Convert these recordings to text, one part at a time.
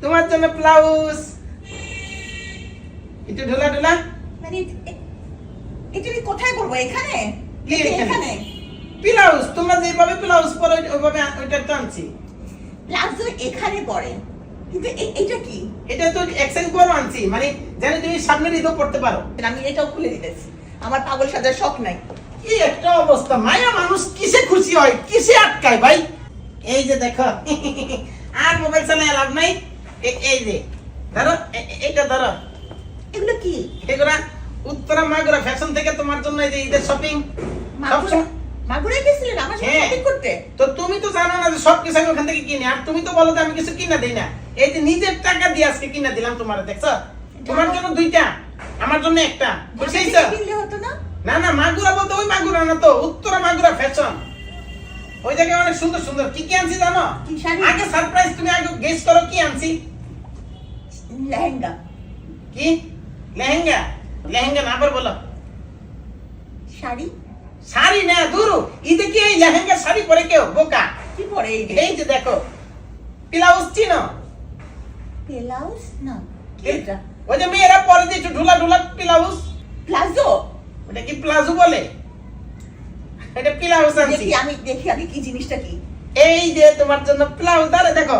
তোমার জন্য ব্লাউজ। একটু ঢোলা ঢোলা। মানে এটা আমি কোথায় পরবো? এখানে? কি এখানে ব্লাউজ তোমরা যেভাবে ব্লাউজ পরো ওইভাবে ওইটা তো আনছি। প্লাজো এখানে পরে, কিন্তু এটা কি? এটা তো এক্সচেঞ্জ করে আনছি, মানে যেন তুমি সামনের ঈদও পড়তে পারো। আমি এটাও খুলে দিতেছি, আমার পাগল সাজার শখ নাই। কি একটা অবস্থা, মায়া মানুষ কিসে খুশি হয়, কিসে আটকায় ভাই। এই যে দেখো, আর মোবাইল চালায় লাভ নাই। এই যে ধরো, এইটা ধরো। এগুলো কি? এগুলা উত্তরা মাগুরা ফ্যাশন থেকে তোমার জন্য এই যে ঈদের শপিং। মাগুরায় গেছিলেন আমার সাথে শপিং করতে? তো তুমি তো জানো না যে সব কিছু আমি ওখান থেকে কিনি, আর তুমি তো বলো যে আমি কিছু কিনা দেই না। এই যে নিজের টাকা দিয়ে আজকে কিনা দিলাম তোমার, দেখছো? তোমার জন্য দুইটা, আমার জন্য একটা। বুঝছেন? কিনলে হতো না? না না, মাগুরা বলতে ওই মাগুরা না তো, উত্তরা মাগুরা ফ্যাশন। ওই জায়গায় অনেক সুন্দর সুন্দর কি কি আনছি জানো? কি শাড়ি? আগে সারপ্রাইজ, তুমি আগে গেস করো কি আনছি। লেহেঙ্গা। কি লেহেঙ্গা? লেহেঙ্গা না, আবার বলো। শাড়ি? শাড়ি না, দুরু। ঈদে কি এই লেহেঙ্গা শাড়ি পরে কেউ? বোকা। কি পরে? এই যে দেখো, ব্লাউজ চিনো? ব্লাউজ না, কি এটা? ওই যে মেয়েরা পরে যে একটু ঢোলা ঢোলা ব্লাউজ। প্লাজো? ওটা কি প্লাজো বলে? এটা ব্লাউজ আনছি। দেখি আগে কি জিনিসটা কি। এই যে তোমার জন্য ব্লাউজ, আরে দেখো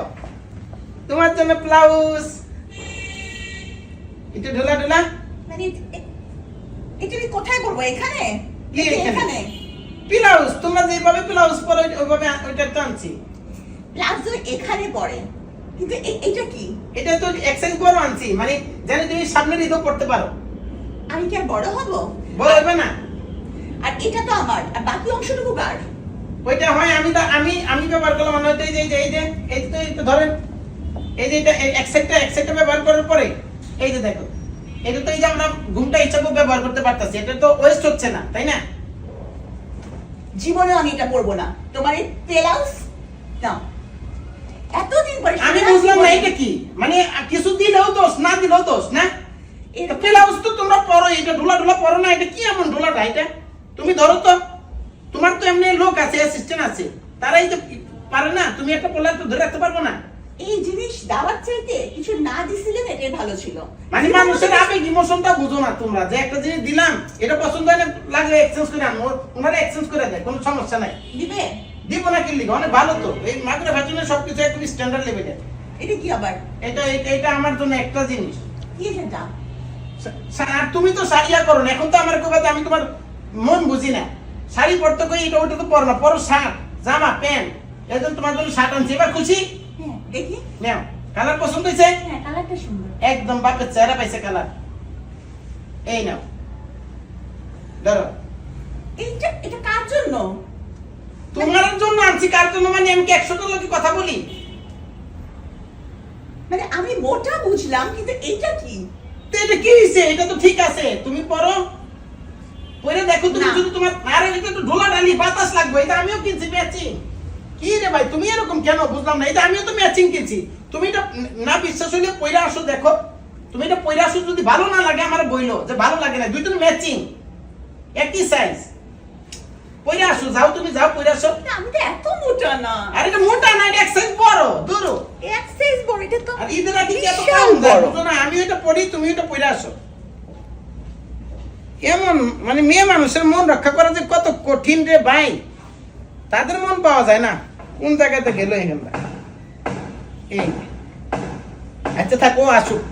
তোমার জন্য ব্লাউজ। একটু ঢোলা ঢোলা। মানে এটা আমি কোথায় পরবো? এখানে? কি এখানে ব্লাউজ তোমরা যেভাবে ব্লাউজ পরো ওইভাবে ওইটা তো আনছি। প্লাজো এখানে পরে, কিন্তু এটা কি? এটা তো এক্সচেঞ্জ করে আনছি, মানে যেন তুমি সামনের ঈদও পড়তে পারো। আমি কি আর বড় হব? বড় হবে না। আর এটা তো আমার, আর বাকি অংশটুকু কার? ওইটা হয় আমি ব্যবহার করলাম, মানে এই যে এই তো ধরেন, এই যে এটা এক সাইডটা ব্যবহার করার পরে এই যে দেখো, এটা তো এই যে আমরা ঘুমটা হিসাবে ব্যবহার করতে পারতাছি, এটা তো ওয়েস্ট হচ্ছে না, তাই না? জীবনে আমি এটা পরবো না। তোমার এই ব্লাউজ না, এতদিন পরে আমি বুঝলাম না এটা কি, মানে কিছু দিলেও দোষ, না দিলেও দোষ না। এটা ব্লাউজ তো তোমরা পরো, এটা ঢোলা ঢোলা পরো না। এটা কি এমন ঢোলাটা? এটা তুমি ধরো তো, তোমার তো এমনি লোক আছে, অ্যাসিস্ট্যান্ট আছে, তারাই তো পারে না। তুমি একটা পোলার তো ধরে রাখতে পারবো না। এই জিনিস দাওয়ার চাইতে কিছু না দিছিলেন, এটাই ভালো ছিল। মানে মানুষের আবেগ ইমোশনটা বুঝো না তোমরা, যে একটা জিনিস দিলাম এটা পছন্দ হয় না, লাগলে এক্সচেঞ্জ করে আনো, ওনারা এক্সচেঞ্জ করে দেয়, কোনো সমস্যা নাই। দিবে? দিব না কি লিখে, অনেক ভালো তো। এই মাগুরা ফ্যাশনের সবকিছু একদম স্ট্যান্ডার্ড লেভেলের। এটা কি আবার? এটা আমার জন্য একটা জিনিস। কি এটা? আর তুমি তো শাড়িয়া করো না, এখন তো আমার কোথাতে আমি তোমার মন বুঝি না। শাড়ি পরতে কই, এটা ওটা তো পরো না, পরো শার্ট জামা প্যান্ট। এজন্য তোমার জন্য শার্ট আনছি, এবার খুশি? হ্যাঁ, দেখি। নাও, কালার পছন্দ হয়েছে? হ্যাঁ, কালারটা সুন্দর। একদম বাপের চেহারা পাইছে কালার। এই নাও, ধরো। এটা কার জন্য? তোমার জন্য আনছি। কার জন্য মানে আমি কি 100টা লোকে কথা বলি? মানে আমি মোটা বুঝলাম, কিন্তু এটা কি? তো এটা কি হইছে? এটা তো ঠিক আছে, তুমি পরো, পরে দেখো। তুমি যদি তোমার আরে এটা তো ঢোলা ডালি বাতাস লাগবে। এটা আমিও কিনছি ম্যাচিং। কি রে ভাই, তুমি এরকম কেন বুঝলাম না। এটা আমিও তো ম্যাচিং কিনছি। তুমি এটা না বিশ্বাস হইলে পয়রা আসো, দেখো। তুমি এটা পয়রা আসো, যদি ভালো না লাগে আমার বইলো যে ভালো লাগে না, দুইটা ম্যাচিং, একই সাইজ। পয়রা আসো, যাও তুমি যাও, পয়রা আসো। আমি তো এত মোটা না। আর এটা মোটা না, এটা এক সাইজ বড়, দূরো এক সাইজ বড়। এটা তো আর ঈদের আগে এত কম যায়, বুঝো না? আমি এটা পড়ি, তুমি এটা পয়রা আসো। এমন মানে মেয়ে মানুষের মন রক্ষা করা যে কত কঠিন রে ভাই। তাদের মন পাওয়া যায় না, কোন জায়গাতে গেল এখানটা। এই আচ্ছা থাকো, আসুক।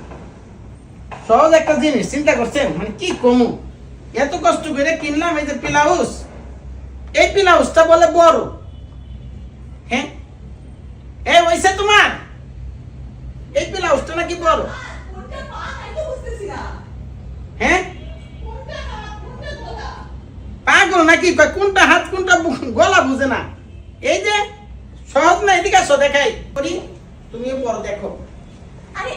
সহজ একটা জিনিস চিন্তা করছেন, মানে কি কমু, এত কষ্ট করে কিনলাম এই যে ব্লাউজ। এই ব্লাউজটা বলে বড়। হ্যাঁ, এ ওইসে তোমার এই ব্লাউজটা নাকি বড়? কোনটা পা আমি তো বুঝতেছি না। হ্যাঁ, কোনটা পা কোনটা গলা? পাগল নাকি? কোনটা হাত কোনটা গলা বুঝে না। এই যে সহজ না, এদিকে আসো দেখাই করি, তুমিও পর দেখো। আরে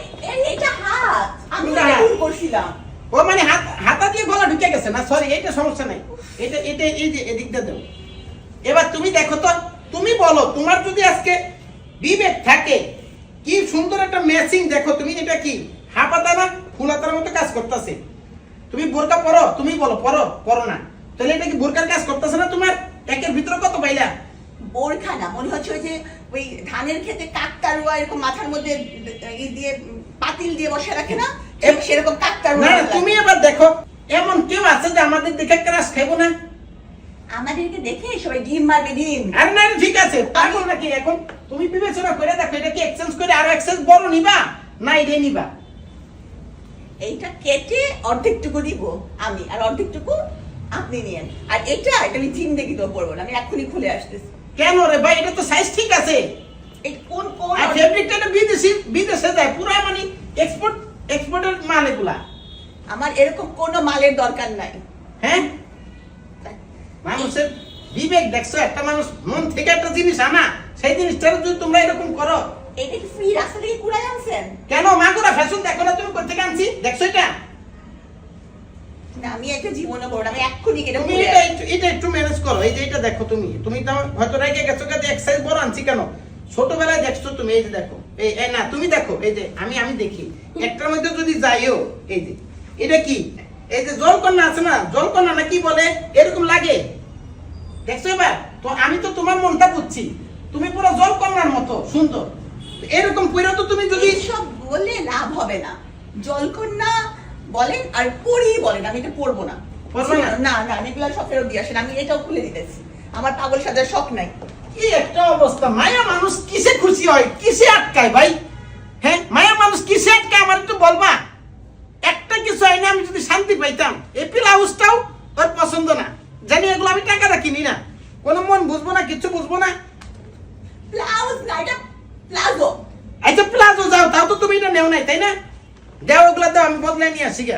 এটা হাত, আমি কোনটা এটা হাত? ভুল করছিলাম। ও মানে হাতা দিয়ে গলা ঢুকে গেছে না, সরি, এটা সমস্যা নাই। এটা এই যে এদিকটা দেবো। এবার তুমি দেখো তো, তুমি বলো, তোমার যদি আজকে বিবেক থাকে, কি সুন্দর একটা ম্যাচিং। দেখো তুমি, এটা কি হাফাতা না ফুলাতার মতো কাজ করতেছে। তুমি বোরকা পরো, তুমি বলো পরো, পরো না, তাহলে এটা কি বোরকার কাজ করতেছে না? তোমার একের ভিতরে কত পাইলা? বোরখা না, মনে হচ্ছে ওই যে ওই ধানের খেতে কাকতারুয়া এরকম মাথার মধ্যে ই দিয়ে পাতিল দিয়ে বসে রাখে না, সেরকম কাকতারুয়া না লাগে। তুমি এবার দেখো, এমন কেউ আছে যে আমাদের দেখে ক্রাশ খাইবো না? আমাদেরকে দেখে সবাই ডিম মারবে, ডিম। আরে না ঠিক আছে, পাগল নাকি এখন? তুমি বিবেচনা করে দেখো, এটা কি এক্সচেঞ্জ করে আরো এক্সচেঞ্জ বড় নিবা না এটাই নিবা? এইটা কেটে অর্ধেকটুকু দিব আমি, আর অর্ধেকটুকু আপনি নিয়েন। আর এটা আমি জিন্দেগি তো পরবো না, আমি এক্ষুনি খুলে আসতেছি। কেন রে ভাই, এটা তো সাইজ ঠিক আছে। এই কোন কোন আর ফেব্রিকটা তো বিদেশে যায়, পুরো মানে এক্সপোর্টের মাল এগুলা। আমার এরকম কোনো মালের দরকার নাই। হ্যাঁ, মানুষের বিবেক দেখছো, একটা মানুষ মন থেকে একটা জিনিস আনা, সেই জিনিসটা যদি তোমরা এরকম করো। এটা কি ফ্রি রাস্তা থেকে কুড়াই আনছেন? কেন মাগুরা ফ্যাশন দেখো না তুমি, কোথা থেকে আনছি দেখছো এটা? না, আমি একটা জীবনে বড়, আমি এক্ষুনি কেটে তুমি খুলে এটা একটু ম্যানেজ করো। এই যে এটা দেখো, তুমি তো হয়তো রেখে গেছো কাজে এক সাইজ বড় আনছি কেন? ছোটবেলায় দেখছো তুমি, এই যে দেখো, এই না তুমি দেখো, এই যে আমি দেখি একটার মধ্যে যদি যাইও, এই যে এটা কি, এই যে জলকন্যা আছে না, জলকন্যা না কি বলে, এরকম লাগে দেখছো? এবার তো আমি তো তোমার মনটা বুঝছি, তুমি পুরো জলকন্যার মতো সুন্দর, এরকম পুরো তো তুমি যদি সব বলে লাভ হবে না। জলকন্যা বলেন আর পরি বলেন, আমি এটা পরবো না। পরবে না? না না, এগুলো সব ফেরত দিয়ে আসেন, আমি এটাও খুলে দিতেছি। আমার পাগল সাজার শখ নাই। কি একটা অবস্থা! মায়া মানুষ কিসে খুশি হয়, কিসে আটকায় ভাই? হ্যাঁ, মায়া মানুষ কিসে আটকায় আমার একটু বলবা? একটা কিছু হয় না, আমি যদি শান্তি পাইতাম। এই ব্লাউজটাও ওর পছন্দ না, জানি এগুলো আমি টাকা রাখিনি না, কোনো মন বুঝবো না, কিচ্ছু বুঝবো না। ব্লাউজ না, এটা প্লাজো। আচ্ছা প্লাজো যাও, তাও তো তুমি এটা নেও নাই তাই না? দেও, ওগুলা দাও, আমি বদলাই নিয়ে আসি গা।